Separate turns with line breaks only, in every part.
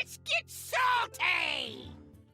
Let's get salty!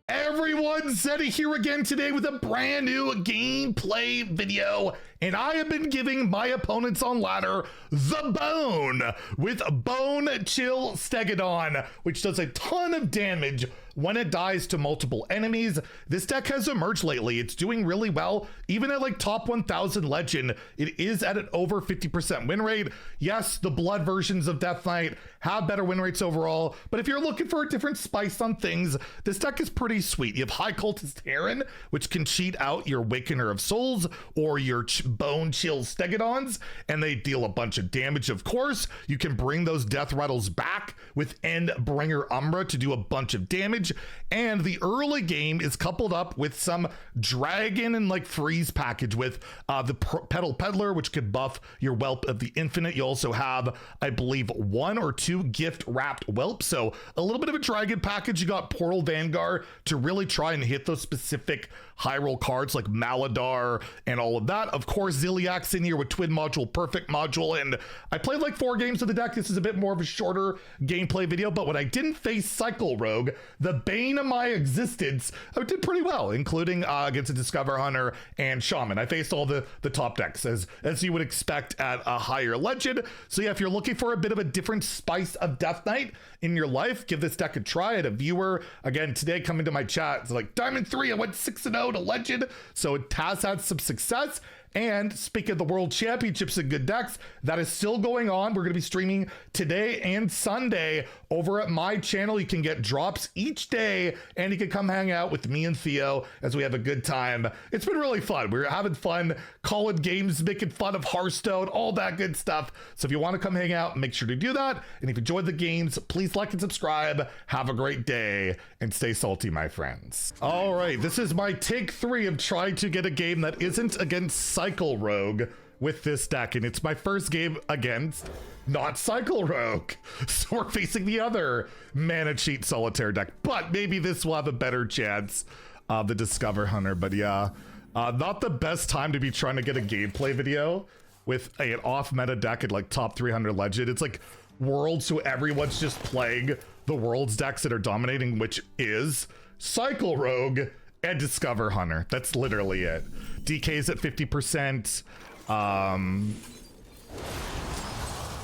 Everyone, Zeddy here again today with a brand new gameplay video, and I have been giving my opponents on ladder the bone with Bonechill Stegadon, which does a ton of damage when it dies to multiple enemies. This deck has emerged lately. It's doing really well. Even at like top 1000 legend, it is at an over 50% win rate. Yes, the blood versions of Death Knight have better win rates overall, but if you're looking for a different spice on things, this deck is pretty sweet. You have high Cultist Herenn, which can cheat out your Wakener of Souls or your Bonechill Stegadons, and they deal a bunch of damage. Of course, you can bring those Deathrattles back with Enbringer Umbra to do a bunch of damage, and the early game is coupled up with some dragon and like freeze package with the Petal Peddler, which could buff your Whelp of the Infinite. You also have, I believe, 1 or 2 gift wrapped Whelp, so a little bit of a dragon package. You got Portal Vanguard to really try and hit those specific high roll cards like Maladar and all of that. Of course, Ziliak's in here with Twin Module, Perfect Module, and I played like 4 games of the deck. This is a bit more of a shorter gameplay video, but when I didn't face Cycle Rogue, the bane of my existence, I did pretty well, including against a Discover Hunter and Shaman. I faced all the top decks as you would expect at a higher legend. So yeah, if you're looking for a bit of a different spice of Death Knight in your life, give this deck a try. I had a viewer again today come into my chat. It's like, Diamond 3, I went 6-0 to legend. So it has had some success. And speaking of the World Championships and good decks, that is still going on. We're going to be streaming today and Sunday over at my channel. You can get drops each day, and you can come hang out with me and Theo as we have a good time. It's been really fun. We're having fun, calling games, making fun of Hearthstone, all that good stuff. So if you want to come hang out, make sure to do that. And if you enjoyed the games, please like and subscribe. Have a great day and stay salty, my friends. All right, this is my take 3 of trying to get a game that isn't against Cycle Rogue with this deck, and it's my first game against not Cycle Rogue, so we're facing the other Mana Cheat Solitaire deck, but maybe this will have a better chance of the Discover Hunter. But yeah, not the best time to be trying to get a gameplay video with an off-meta deck at like top 300 legend. It's like Worlds, so everyone's just playing the Worlds decks that are dominating, which is Cycle Rogue and Discover Hunter. That's literally it. DK's at 50%.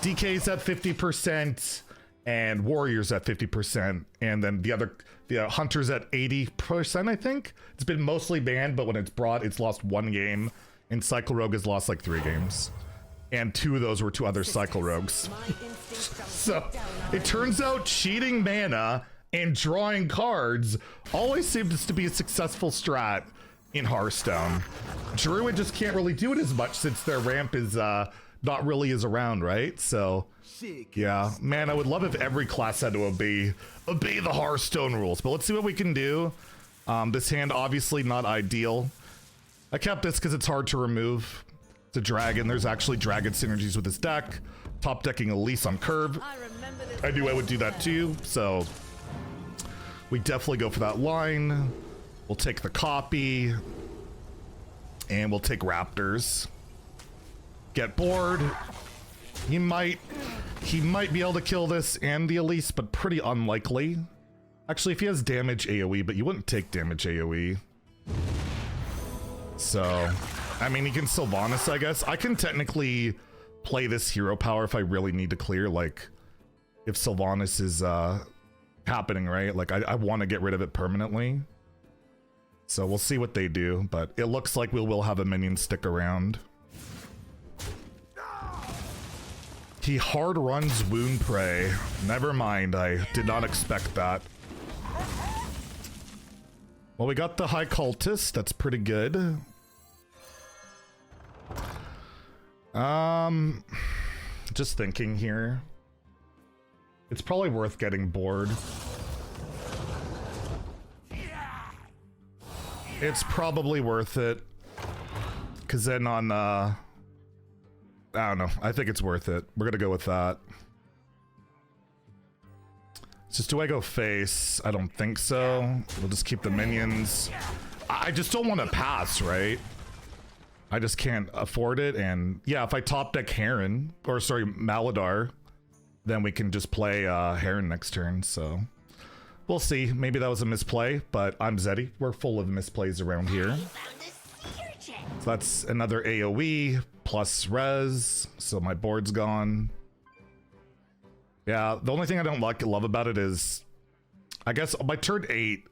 DK's at 50%, and Warriors at 50%, and then the Hunter's at 80%, I think. It's been mostly banned, but when it's brought, it's lost 1 game, and Cycle Rogue has lost like 3 games. And 2 of those were to other Cycle Rogues. So it turns out cheating mana and drawing cards always seems to be a successful strat in Hearthstone. Druid just can't really do it as much since their ramp is not really is around, right? So yeah, man, I would love if every class had to obey the Hearthstone rules, but let's see what we can do. This hand obviously not ideal. I kept this because it's hard to remove. It's a dragon. There's actually dragon synergies with this deck. Top decking Elise on curve. I knew I would do that too, so we definitely go for that line. We'll take the copy, and we'll take Raptors. Get bored. He might be able to kill this and the Elise, but pretty unlikely. Actually, if he has damage AoE, but you wouldn't take damage AoE. So, I mean, he can Sylvanas, I guess. I can technically play this hero power if I really need to clear, like, if Sylvanas is happening, right? Like, I want to get rid of it permanently. So we'll see what they do, but it looks like we will have a minion stick around. He hard runs Wound Prey. Never mind, I did not expect that. Well, we got the High Cultist, that's pretty good. Just thinking here. It's probably worth getting bored. It's probably worth it, because then on, I don't know, I think it's worth it. We're gonna go with that. It's just, do I go face? I don't think so. We'll just keep the minions. I just don't want to pass, right? I just can't afford it, and yeah, if I top deck Herenn, or sorry, Maladar, then we can just play Herenn next turn, so. We'll see. Maybe that was a misplay, but I'm Zeddy. We're full of misplays around here. So that's another AoE plus res. So my board's gone. Yeah, the only thing I don't love about it is, I guess by turn 8,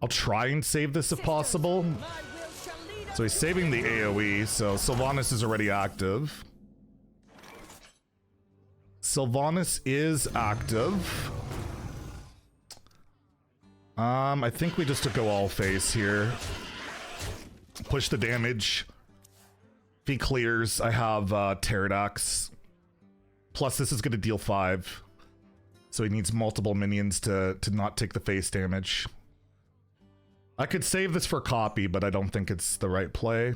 I'll try and save this if possible. So he's saving the AoE, so Sylvanas is already active. Sylvanas is active. I think we just took go all face here. Push the damage. If he clears, I have Pterodax. Plus, this is going to deal 5. So he needs multiple minions to not take the face damage. I could save this for copy, but I don't think it's the right play.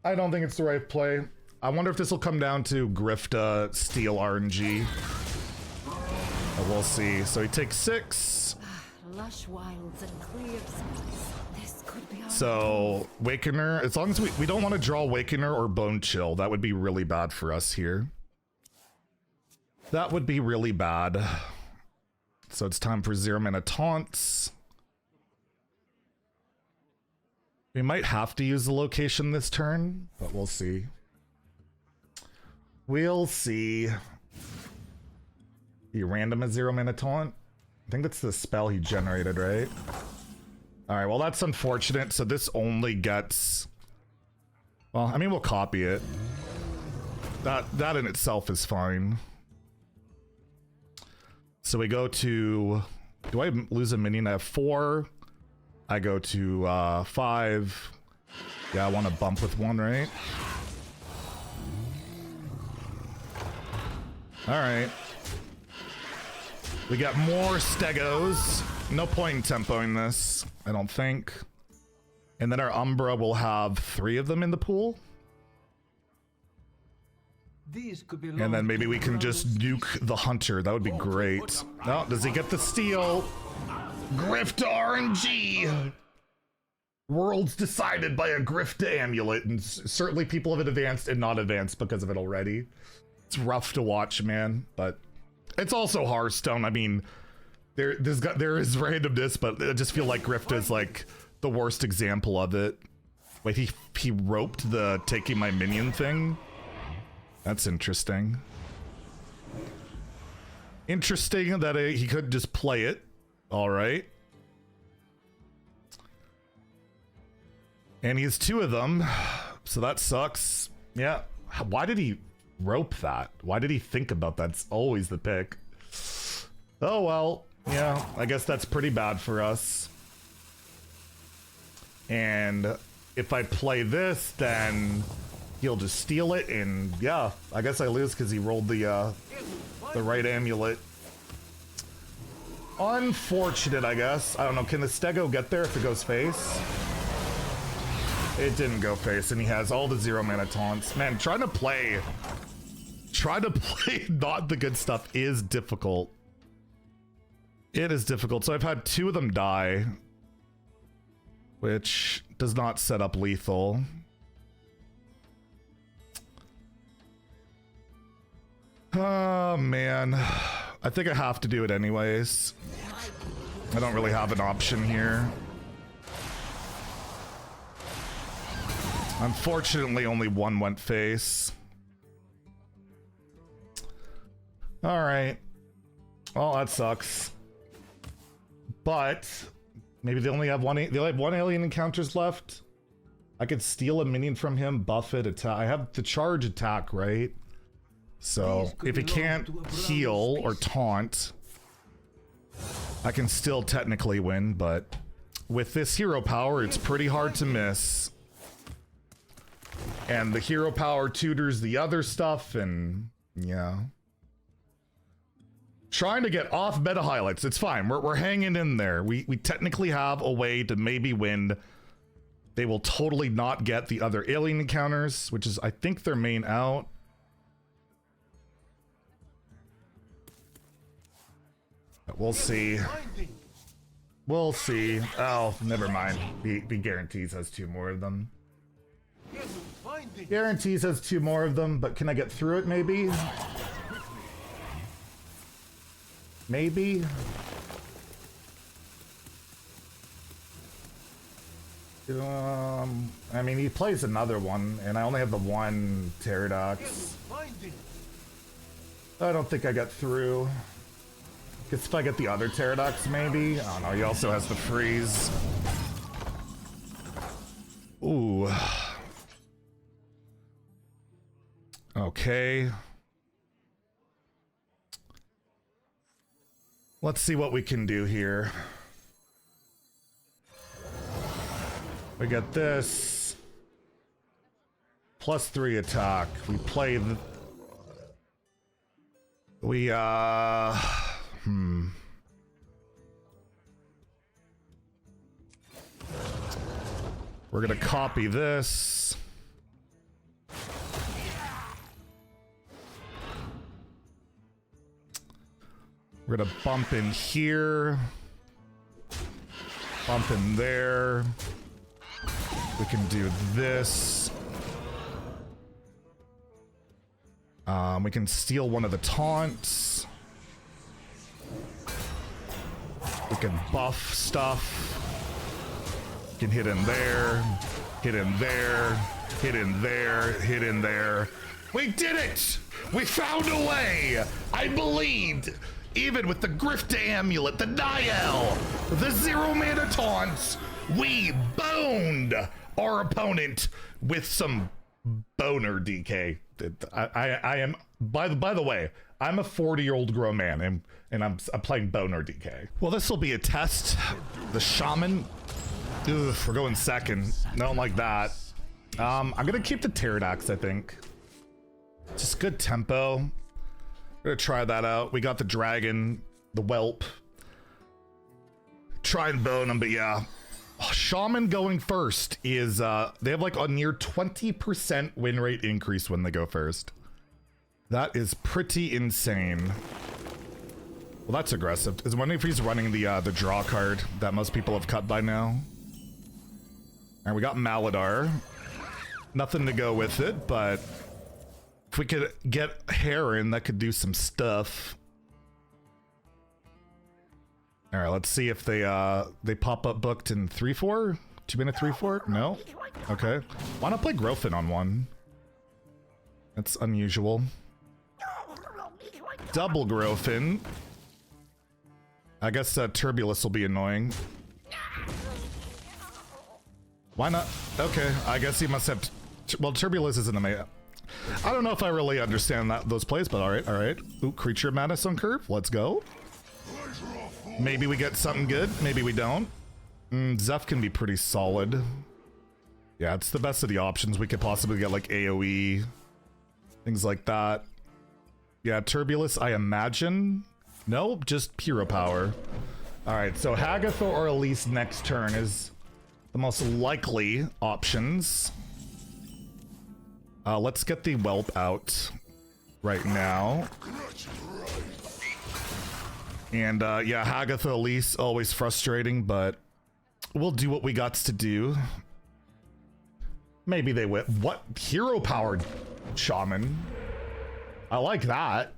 I don't think it's the right play. I wonder if this will come down to Grifta steal RNG. We'll see. So he takes 6.
Lush wilds and clear skies. This could be
so Wakener, as long as we don't want to draw Wakener or Bonechill, that would be really bad for us here. That would be really bad. So it's time for 0 mana taunts. We might have to use the location this turn, but we'll see. We'll see. He random a 0 mana taunt. I think that's the spell he generated, right? Alright, well that's unfortunate. So this only gets... Well, I mean, we'll copy it. That in itself is fine. So we go to... Do I lose a minion? I have 4. I go to 5. Yeah, I want to bump with 1, right? Alright. We got more Stegos. No point in tempoing this, I don't think. And then our Umbra will have 3 of them in the pool.
These could be
and then maybe we can just nuke the Hunter. That would be great. No, does he get the steal? Grift RNG! Worlds decided by a Grift amulet, and certainly people have advanced and not advanced because of it already. It's rough to watch, man, but it's also Hearthstone. I mean, there is randomness, but I just feel like Grift is like the worst example of it. Wait, he roped the taking my minion thing? That's interesting. Interesting that he could just play it. All right. And he has 2 of them, so that sucks. Yeah. Why did he rope that? Why did he think about that? It's always the pick. Oh well. Yeah, I guess that's pretty bad for us. And if I play this, then he'll just steal it, and yeah, I guess I lose because he rolled the right amulet. Unfortunate, I guess. I don't know, can the Stego get there if it goes face? It didn't go face, and he has all the 0 mana taunts. Man, trying to play not the good stuff is difficult. It is difficult. So I've had 2 of them die, which does not set up lethal. Oh, man. I think I have to do it anyways. I don't really have an option here. Unfortunately, only 1 went face. All right. Well, that sucks. But maybe they only have one alien encounters left. I could steal a minion from him, buff it, attack. I have the charge attack, right? So if he can't heal or taunt, I can still technically win, but with this hero power, it's pretty hard to miss. And the hero power tutors the other stuff, and yeah. Trying to get off meta highlights. It's fine. We're hanging in there. We technically have a way to maybe win. They will totally not get the other alien encounters, which is, I think, their main out. We'll see. We'll see. Oh, never mind. He guarantees has 2 more of them. Guarantees has 2 more of them, but can I get through it maybe? Maybe. I mean, he plays another one, and I only have the one Pterodox. I don't think I got through. Guess if I get the other Pterodox, maybe. I don't know. He also has the freeze. Ooh. Okay. Let's see what we can do here. We got this. +3 attack. We play the... We, We're gonna copy this. We're gonna bump in here. Bump in there. We can do this. We can steal one of the taunts. We can buff stuff. We can hit in there, hit in there, hit in there, hit in there. We did it! We found a way! I believed! Even with the Grifta Amulet, the Niall, the 0 mana taunts, we boned our opponent with some boner DK. I am, by the way, I'm a 40-year-old grown man, and I'm playing boner DK. Well, this will be a test. The Shaman, ugh, we're going second. I don't like that. I'm gonna keep the Pterodox, I think. Just good tempo. I'm gonna try that out. We got the dragon, the Whelp. Try and bone him, but yeah. Shaman going first is, they have like a near 20% win rate increase when they go first. That is pretty insane. Well, that's aggressive. I was wondering if he's running the draw card that most people have cut by now. And we got Maladar. Nothing to go with it, but if we could get Herenn, that could do some stuff. All right, let's see if they pop up booked in 3/4? 2 mana 3/4? No? Okay. Why not play Grofin on one? That's unusual. Double Grofin. I guess Turbulus will be annoying. Why not? Okay, I guess he must have... Well, Turbulus isn't a meta. I don't know if I really understand those plays, but alright, alright. Ooh, Creature Madness on curve. Let's go. Maybe we get something good. Maybe we don't. Zeph can be pretty solid. Yeah, it's the best of the options. We could possibly get like AoE. Things like that. Yeah, Turbulus, I imagine. Nope, just Hero Power. Alright, so Hagatha or Elise next turn is the most likely options. Let's get the Whelp out right now. And yeah, Hagatha Elise, always frustrating, but we'll do what we got to do. Maybe they will. What? Hero powered Shaman. I like that.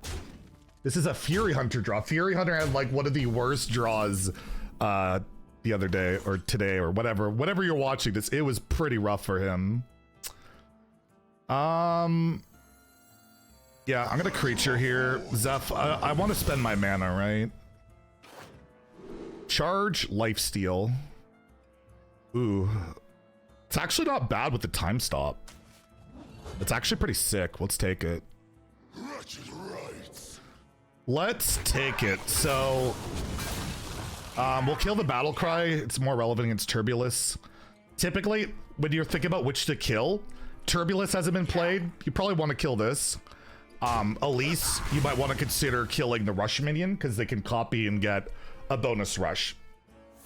This is a Fury Hunter draw. Fury Hunter had like one of the worst draws the other day or today or whatever you're watching this. It was pretty rough for him. Yeah, I'm gonna creature here. Zeph, I want to spend my mana, right? Charge, lifesteal. Ooh. It's actually not bad with the Timestop. It's actually pretty sick. Let's take it. Let's take it. So, we'll kill the Battle Cry. It's more relevant against Turbulus. Typically, when you're thinking about which to kill, Turbulus hasn't been played. You probably want to kill this. Elise, you might want to consider killing the Rush minion because they can copy and get a bonus rush.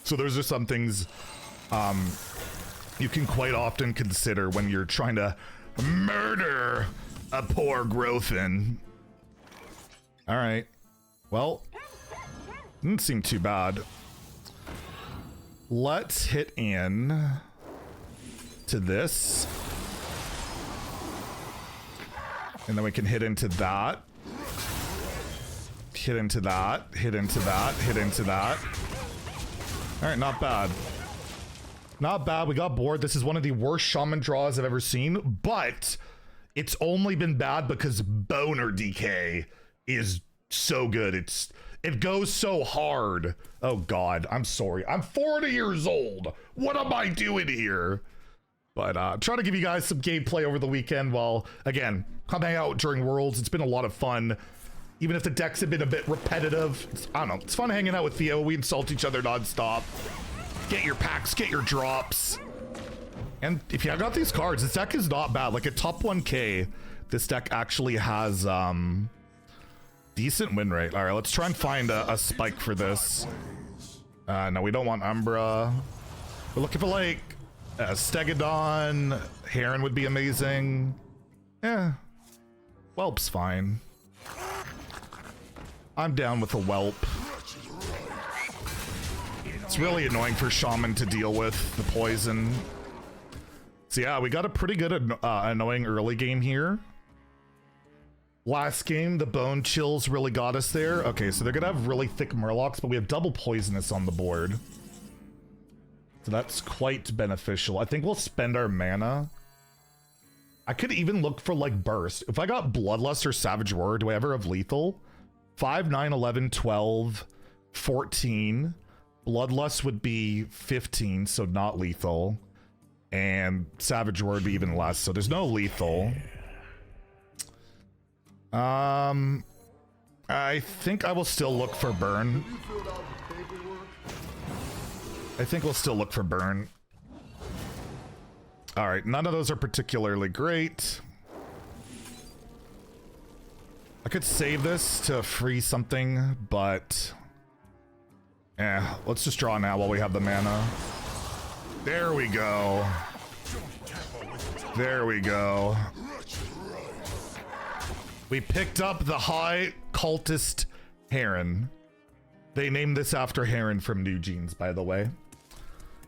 So those are some things you can quite often consider when you're trying to murder a poor Grofin. All right. Well, didn't seem too bad. Let's hit in to this. And then we can hit into that. hit into that, hit into that, hit into that. All right, not bad. Not bad. We got bored. This is one of the worst Shaman draws I've ever seen, but it's only been bad because Boner DK is so good. It goes so hard. Oh God, I'm sorry. I'm 40 years old. What am I doing here? But trying to give you guys some gameplay over the weekend while, again, come hang out during Worlds. It's been a lot of fun. Even if the decks have been a bit repetitive. I don't know. It's fun hanging out with Theo. We insult each other nonstop. Get your packs, get your drops. And if you got these cards, this deck is not bad. Like at top 1K, this deck actually has decent win rate. All right, let's try and find a spike for this. No, we don't want Umbra. We're looking for like Stegadon. Herenn would be amazing. Yeah, Whelp's fine. I'm down with a Whelp. It's really annoying for Shaman to deal with the poison. So yeah, we got a pretty good annoying early game here. Last game, the Bonechills really got us there. Okay, so they're gonna have really thick Murlocs, but we have double poisonous on the board. So that's quite beneficial. I think we'll spend our mana. I could even look for like burst. If I got Bloodlust or Savage Roar, do I ever have lethal? 5, 9, 11, 12, 14. Bloodlust would be 15, so not lethal. And Savage Roar would be even less, so there's no lethal. I think I will still look for burn. I think we'll still look for burn. All right, none of those are particularly great. I could save this to free something, but let's just draw now while we have the mana. There we go. There we go. We picked up the high cultist Herenn. They named this after Herenn from New Jeans, by the way.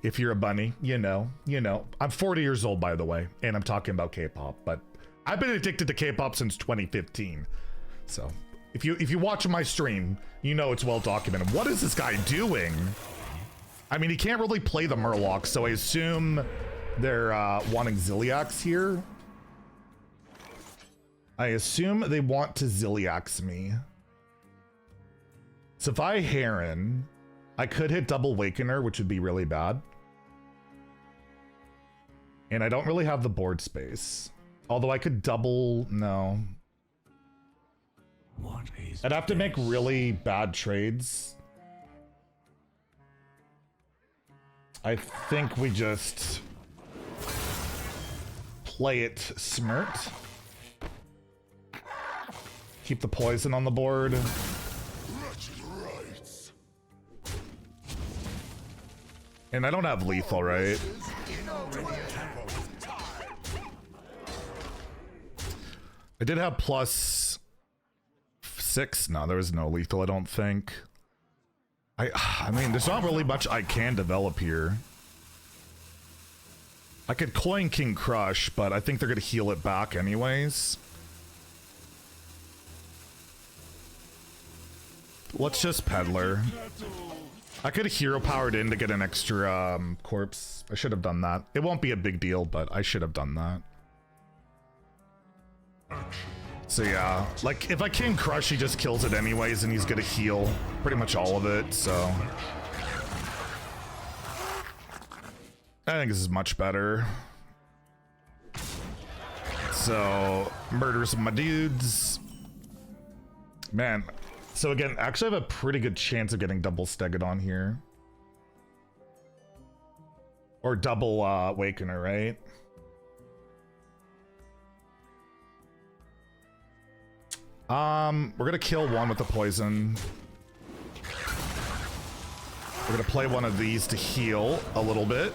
If you're a bunny, you know. I'm 40 years old, by the way, and I'm talking about K-pop, but I've been addicted to K-pop since 2015. So if you watch my stream, you know it's well documented. What is this guy doing? I mean, he can't really play the Murloc, so I assume they're wanting Ziliax here. I assume they want to Ziliax me. So if I Herenn, I could hit double Wakener, which would be really bad. And I don't really have the board space. Although I could double, no. I'd have to make really bad trades. I think we just play it smart. Keep the poison on the board. And I don't have lethal, right? I did have +6. No, there was no lethal, I don't think. I mean, there's not really much I can develop here. I could coin King Crush, but I think they're going to heal it back anyways. Let's just Peddler. I could have hero powered in to get an extra corpse. I should have done that. It won't be a big deal, but I should have done that. So yeah, like if I King Crush, he just kills it anyways, and he's gonna heal pretty much all of it, so I think this is much better. So murder some of my dudes. Man, so again, actually I have a pretty good chance of getting double Stegadon here. Or double Wakener, right? We're gonna kill one with the poison. We're gonna play one of these to heal a little bit.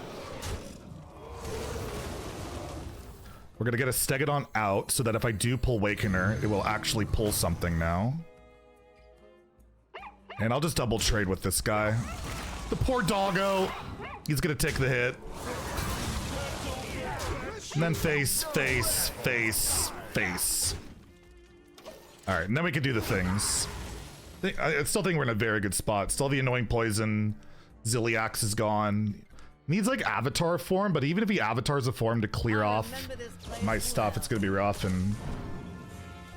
We're gonna get a Stegadon out so that if I do pull Wakener, it will actually pull something now. And I'll just double trade with this guy. The poor doggo. He's gonna take the hit. And then face, face, face, face. All right, and then we can do the things. I still think we're in a very good spot. Still the annoying poison. Zilliax is gone. Needs like avatar form, but even if he avatars a form to clear off my stuff, it's gonna be rough. And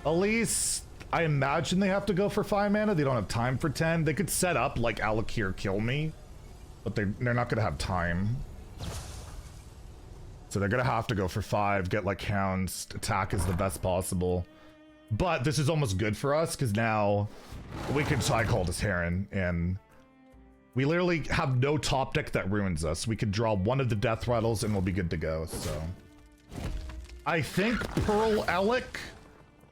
Elise, I imagine they have to go for 5 mana. They don't have time for 10. They could set up like Alakir kill me, but they're not gonna have time. So they're gonna have to go for 5, get like Hounds, attack is the best possible. But this is almost good for us because now we can Cultist Herenn, and we literally have no top deck that ruins us. We could draw one of the Deathrattles and we'll be good to go. So I think Pearl Alec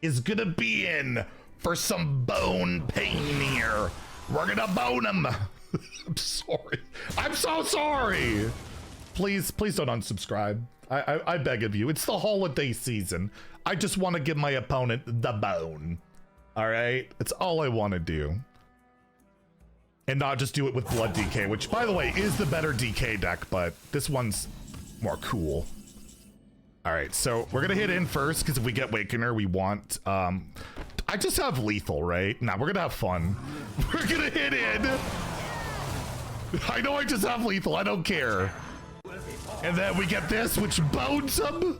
is gonna be in for some bone pain here. We're gonna bone him. I'm sorry. I'm so sorry. Please don't unsubscribe. I beg of you. It's the holiday season. I just want to give my opponent the bone. All right? It's all I want to do. And not just do it with Blood DK, which, by the way, is the better DK deck, but this one's more cool. All right, so we're going to hit in first, because if we get Wakener, we want... I just have lethal, right? Nah, we're going to have fun. We're going to hit in. I know I just have lethal. I don't care. And then we get this, which bones him.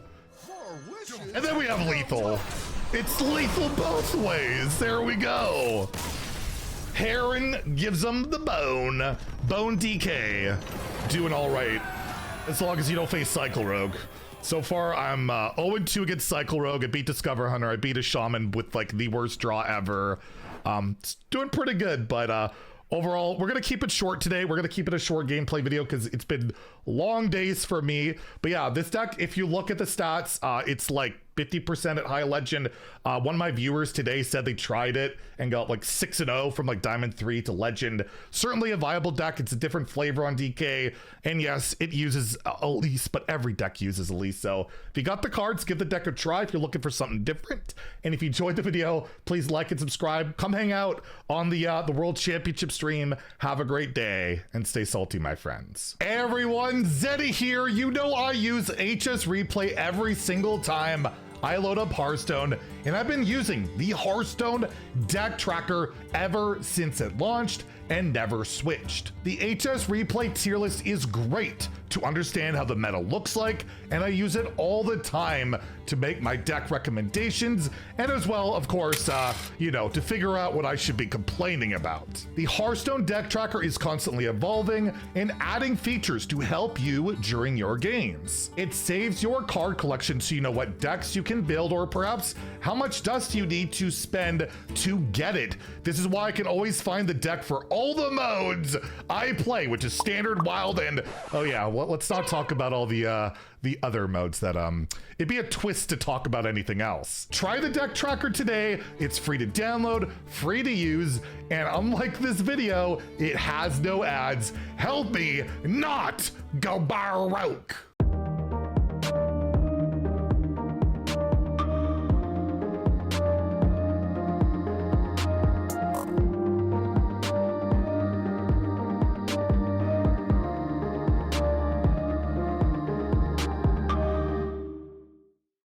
And then we have lethal. It's lethal both ways. There we go. Herenn gives them the bone. Bone DK. Doing all right. As long as you don't face Cycle Rogue. So far, I'm 0-2 against Cycle Rogue. I beat Discover Hunter. I beat a Shaman with like the worst draw ever. It's doing pretty good, but overall, we're going to keep it short today. We're going to keep it a short gameplay video because it's been long days for me. But yeah, this deck, if you look at the stats, it's like 50% at high legend. One of my viewers today said they tried it and got like 6-0 from like Diamond 3 to legend. Certainly a viable deck. It's a different flavor on DK. And yes, it uses Elise, but every deck uses Elise. So if you got the cards, give the deck a try if you're looking for something different. And if you enjoyed the video, please like and subscribe. Come hang out on the World Championship stream. Have a great day and stay salty, my friends. Hey everyone, Zeddy here. You know I use HS Replay every single time I load up Hearthstone, and I've been using the Hearthstone deck tracker ever since it launched and never switched. The HS Replay tier list is great to understand how the meta looks like, and I use it all the time to make my deck recommendations, and as well, of course, you know, to figure out what I should be complaining about. The Hearthstone deck tracker is constantly evolving and adding features to help you during your games. It saves your card collection so you know what decks you can build, or perhaps how much dust you need to spend to get it. This is why I can always find the deck for all the modes I play, which is standard, wild, and oh yeah, well, let's not talk about all the other modes that it'd be a twist to talk about anything else. Try the deck tracker today. It's free to download, free to use, and unlike this video, it has no ads. Help me not go baroque.